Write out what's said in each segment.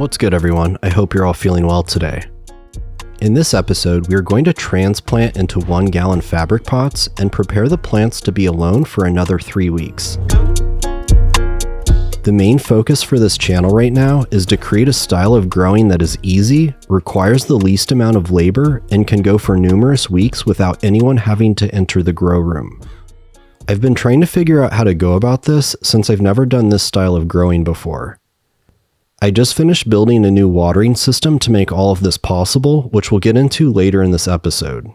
What's good, everyone? I hope you're all feeling well today. In this episode, we are going to transplant into 1-gallon fabric pots and prepare the plants to be alone for another 3 weeks. The main focus for this channel right now is to create a style of growing that is easy, requires the least amount of labor, and can go for numerous weeks without anyone having to enter the grow room. I've been trying to figure out how to go about this since I've never done this style of growing before. I just finished building a new watering system to make all of this possible, which we'll get into later in this episode.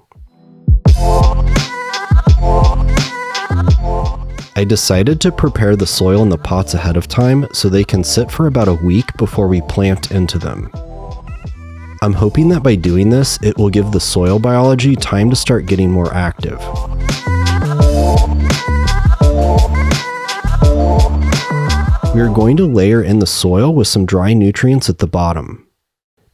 I decided to prepare the soil in the pots ahead of time so they can sit for about a week before we plant into them. I'm hoping that by doing this, it will give the soil biology time to start getting more active. We are going to layer in the soil with some dry nutrients at the bottom.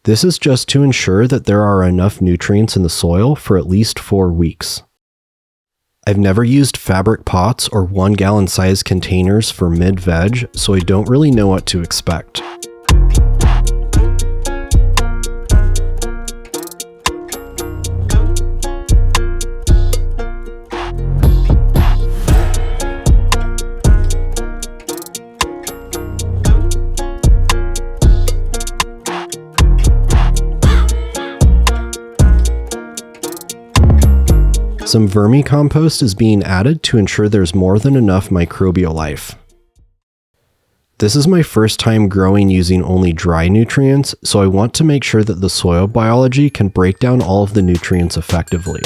This is just to ensure that there are enough nutrients in the soil for at least 4 weeks. I've never used fabric pots or 1-gallon size containers for mid-veg, so I don't really know what to expect. Some vermicompost is being added to ensure there's more than enough microbial life. This is my first time growing using only dry nutrients, so I want to make sure that the soil biology can break down all of the nutrients effectively.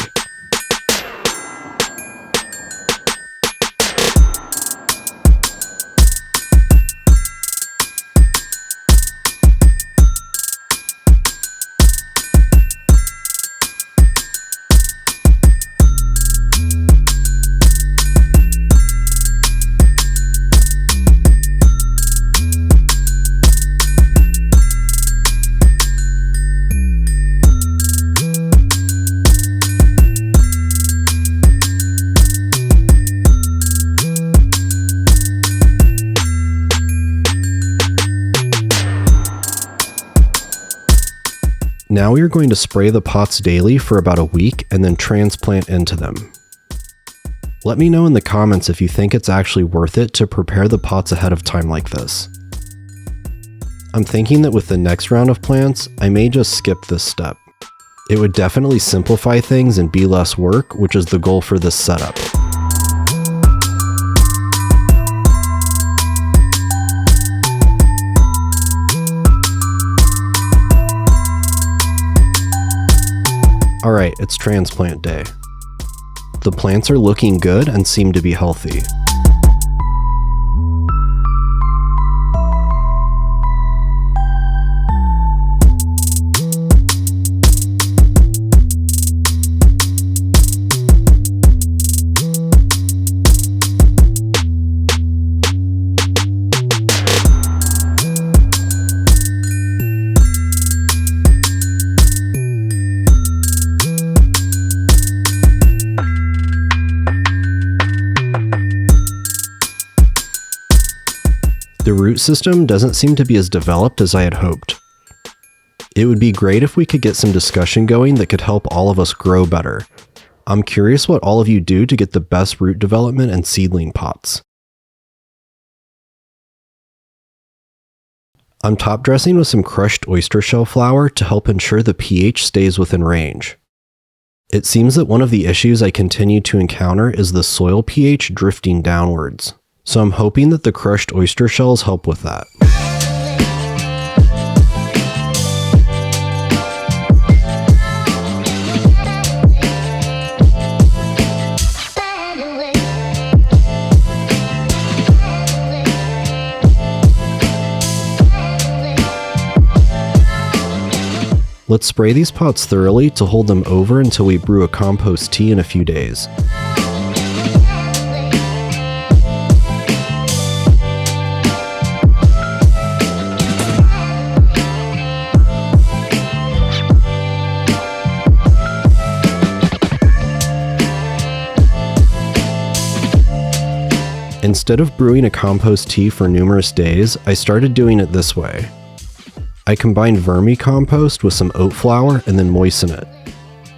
Now we are going to spray the pots daily for about a week and then transplant into them. Let me know in the comments if you think it's actually worth it to prepare the pots ahead of time like this. I'm thinking that with the next round of plants, I may just skip this step. It would definitely simplify things and be less work, which is the goal for this setup. Alright, it's transplant day. The plants are looking good and seem to be healthy. The root system doesn't seem to be as developed as I had hoped. It would be great if we could get some discussion going that could help all of us grow better. I'm curious what all of you do to get the best root development and seedling pots. I'm top dressing with some crushed oyster shell flour to help ensure the pH stays within range. It seems that one of the issues I continue to encounter is the soil pH drifting downwards. So I'm hoping that the crushed oyster shells help with that. Let's spray these pots thoroughly to hold them over until we brew a compost tea in a few days. Instead of brewing a compost tea for numerous days, I started doing it this way. I combine vermicompost with some oat flour and then moisten it.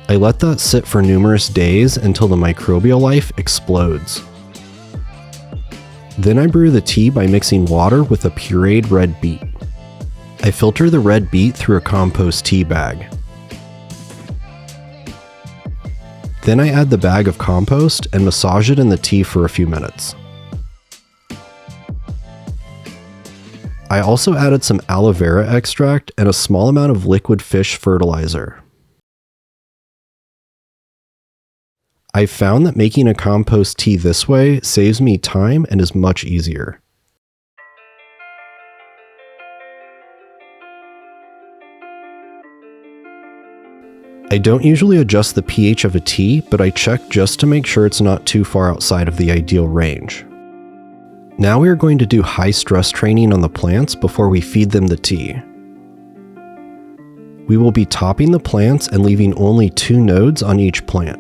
I let that sit for numerous days until the microbial life explodes. Then I brew the tea by mixing water with a pureed red beet. I filter the red beet through a compost tea bag. Then I add the bag of compost and massage it in the tea for a few minutes. I also added some aloe vera extract and a small amount of liquid fish fertilizer. I've found that making a compost tea this way saves me time and is much easier. I don't usually adjust the pH of a tea, but I check just to make sure it's not too far outside of the ideal range. Now we are going to do high stress training on the plants before we feed them the tea. We will be topping the plants and leaving only 2 nodes on each plant.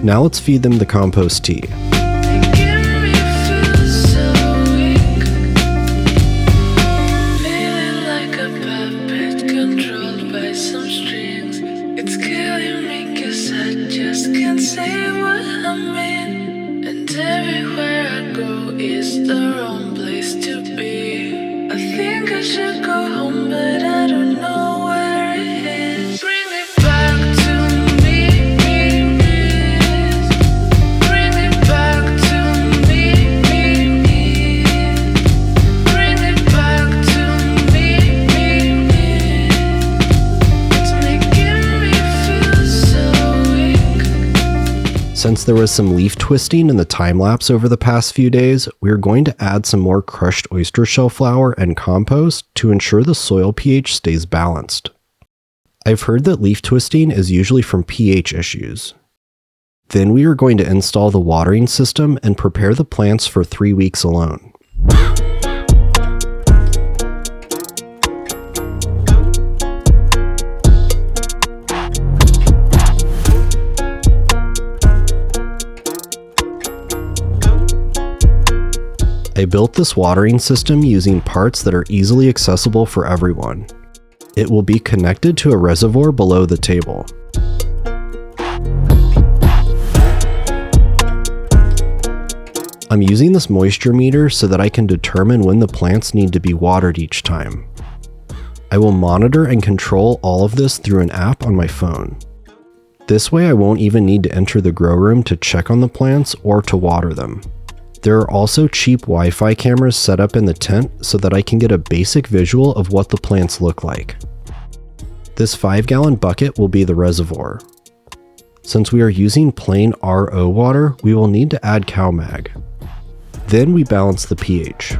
Now let's feed them the compost tea. Since there was some leaf twisting in the time-lapse over the past few days, we are going to add some more crushed oyster shell flour and compost to ensure the soil pH stays balanced. I've heard that leaf twisting is usually from pH issues. Then we are going to install the watering system and prepare the plants for 3 weeks alone. I built this watering system using parts that are easily accessible for everyone. It will be connected to a reservoir below the table. I'm using this moisture meter so that I can determine when the plants need to be watered each time. I will monitor and control all of this through an app on my phone. This way I won't even need to enter the grow room to check on the plants or to water them. There are also cheap Wi-Fi cameras set up in the tent so that I can get a basic visual of what the plants look like. This 5-gallon bucket will be the reservoir. Since we are using plain RO water, we will need to add CalMag. Then we balance the pH.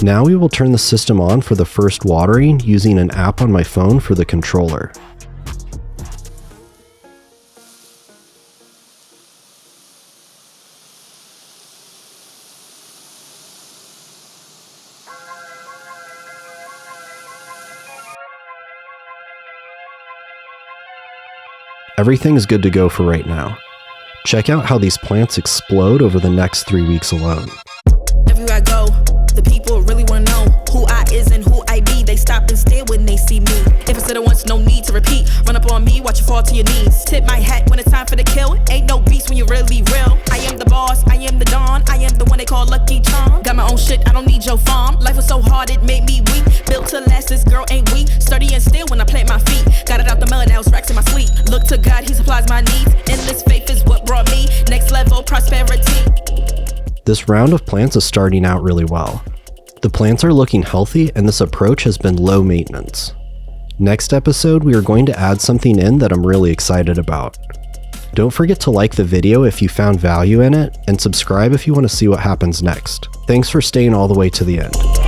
Now we will turn the system on for the first watering using an app on my phone for the controller. Everything is good to go for right now. Check out how these plants explode over the next 3 weeks alone. Everywhere I go, the people really wanna know who I is and who I be. They stop and stare when they see me. If I said it once, no need to repeat. Run up on me, watch you fall to your knees. Tip my hat when it's time for the kill. Ain't no beast when you're really real. I am the boss, I am the dawn. I am the one they call Lucky Charm. Got my own shit, I don't need your farm. Life was so hard, it made me weak. Built to last, this girl ain't weak. Sturdy and still when I plant my feet. Got it out the melon, now it's racks in my sleep. Look to God, he supplies my needs. Endless faith is what brought me next level prosperity. This round of plants is starting out really well. The plants are looking healthy and this approach has been low maintenance. Next episode, we are going to add something in that I'm really excited about. Don't forget to like the video if you found value in it, and subscribe if you want to see what happens next. Thanks for staying all the way to the end.